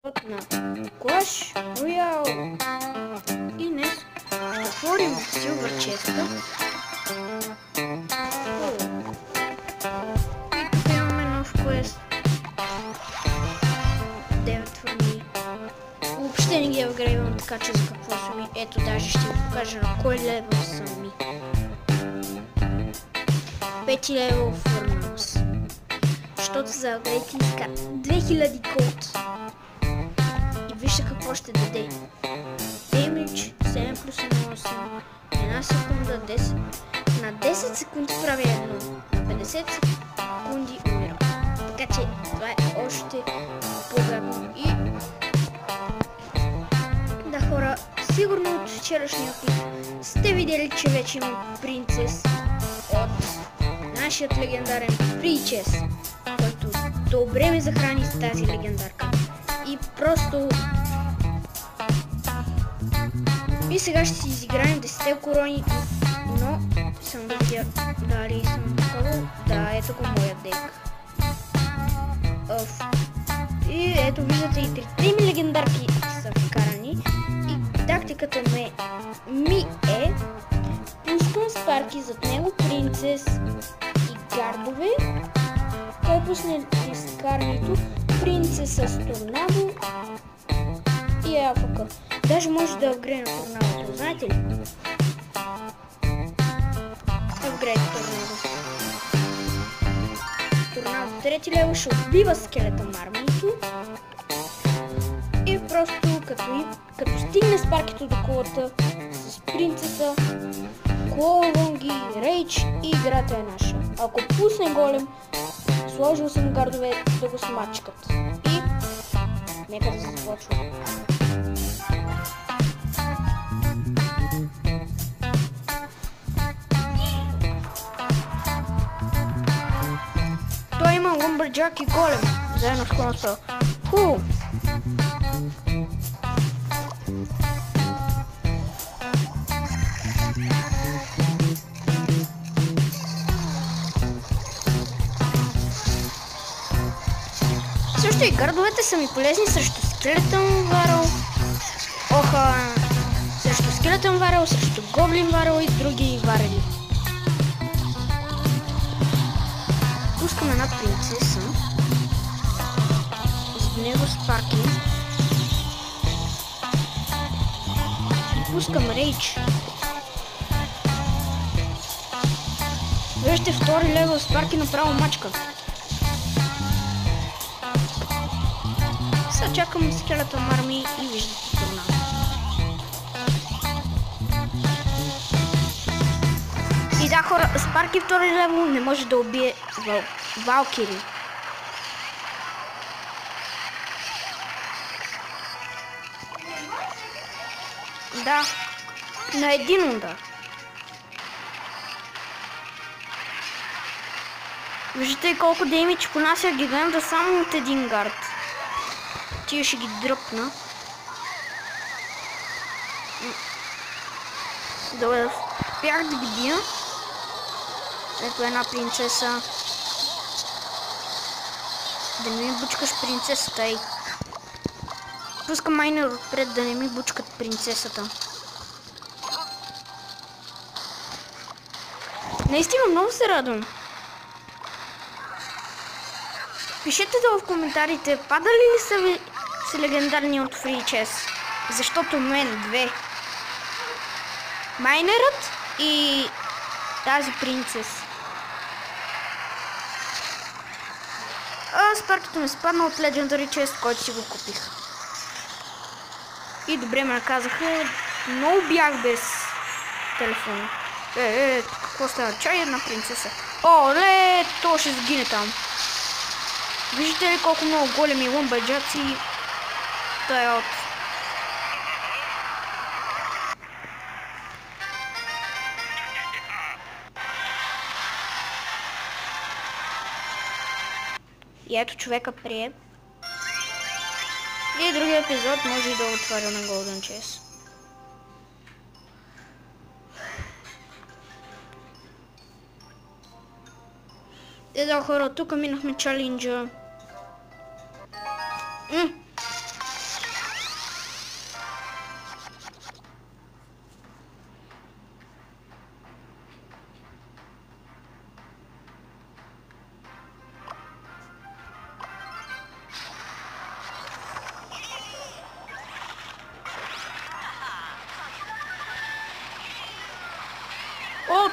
на Clash Royale. И днес ще отворим Silver Chest-а. И тук имаме нов квест. 9 фарми. Въобще не ги апгрейдвам, така че за какво са ми. Ето, даже ще ви покажа на кой левел са ми. 5 левел фърнамс. Защото за апгрейд иска 2000 голд. И вижте какво ще даде. Damage 7 плюс 1, 8. 1 секунда 10. На 10 секунди прави едно. На 50 секунди умира. Така че това е още по-гадно. И да, хора, сигурно от вчерашния клип сте видели, че вече има принцес от нашият легендарен Free Chest, който добре ме захрани с тази легендарка. И просто... И сега ще си изиграем 10 корони, но съм да видя дали съм такова. Да, ето го моят дек. И ето виждате и 3 ми легендарки са вкарани. И тактиката ми е пускам спарки зад него, принцес и гардове. Той пусне изкарнито, принцеса с торнадо и АФК. Даже може да апгрейд на торнадото, знаете ли? Апгрейд торнадо. Торнадо 3 лева ще убива скелетън армиито. И просто като стигне спаркито до колата с принцеса, клонги, рейдж и играта е наша. Ако пусне голем, сложил съм гардове да го смачкат. И нека да се започва. Той има лумбърджак и голем, заедно с клонспел. Също и гардовете са ми полезни срещу скелетън варел. Срещу скелетън варел, срещу гоблин варел и други варели. Пускам една принцеса. Зад него спарки. Пускам рейдж. Вижте, втори левел спарки направо мачка. Сега чакам скелетън армии и виждате торнадо. И да, хора, спарки втори левел не може да убие Валкири. Да, на един удар. Виждате колко демидж понася гиганта само от един гард. Тия ще ги дръпна. Да успях да ги бия. Ето една принцеса. Да не ми бучкаш принцесата, ей. Пускам майнер отпред да не ми бучкат принцесата. Наистина много се радвам. Пишете долу в коментарите, падали ли са ви с легендарни от Free Chest? Защото мен две. Майнерът и тази принцес. Спаркито ми спадна от Legendary Chest, който си го купих. И добре ме наказаха. Много бях без телефон. Какво става? Чай една принцеса. Оле, то ще сгине там. Виждате ли колко много големи лъмбърджаци таят? И ето човека прие. И другия епизод може и да отваря на Golden Chest. Да, хора, тук минахме чаленджа.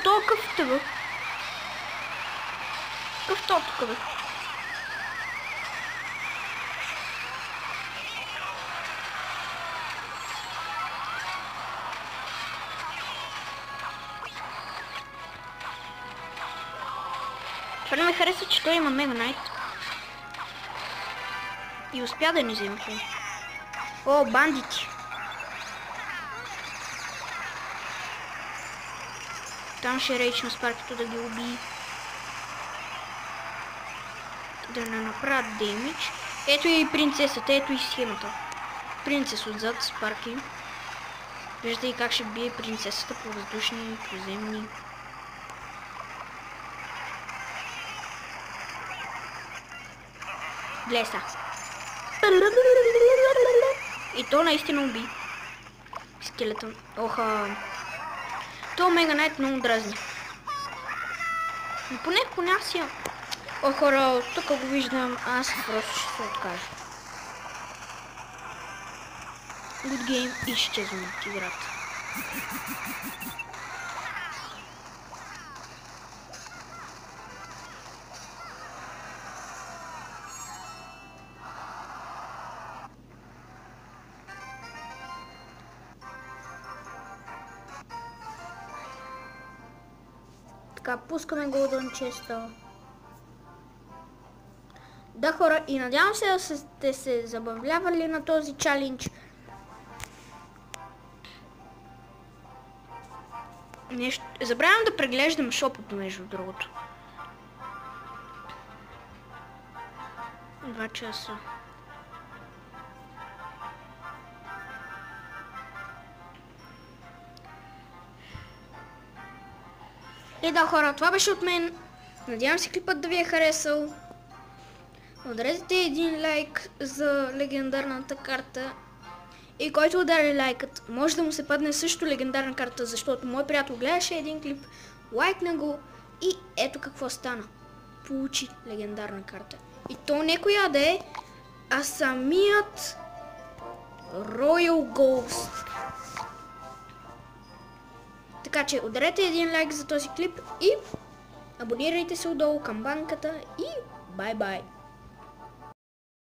то какъв те бе? Какъв то тук бе? Това не ме харесва, че той има Мега Найт. И успя да ни вземе. О, бандити! Там ще рейчна Спаркито да ги убие. Да не направят демидж. Ето и принцесата, ето и схемата. Принцес отзад Спарки. Виждате как ще бие принцесата по въздушни, поземни. Глеса. И то наистина уби. Скелетън. Оха. То Мега Найт много дразни. Но поне аз имам. О, хора, тук го виждам, аз просто ще се откажа. Good game, изчезвам от играта. Така, пускаме Golden Chest. Да, хора, и надявам се да сте се забавлявали на този чалендж. Нещо... Забравям да преглеждам шопът, между другото. 2 часа. И да, хора, това беше от мен. Надявам се клипът да ви е харесал. Ударете един лайк за легендарната карта. И който удари лайкът, може да му се падне също легендарна карта, защото мой приятел гледаше един клип, лайкна го и ето какво стана. Получи легендарна карта. И то не коя да е, а самият Royal Ghost. Така че ударете един лайк за този клип и абонирайте се отдолу към банката и бай-бай!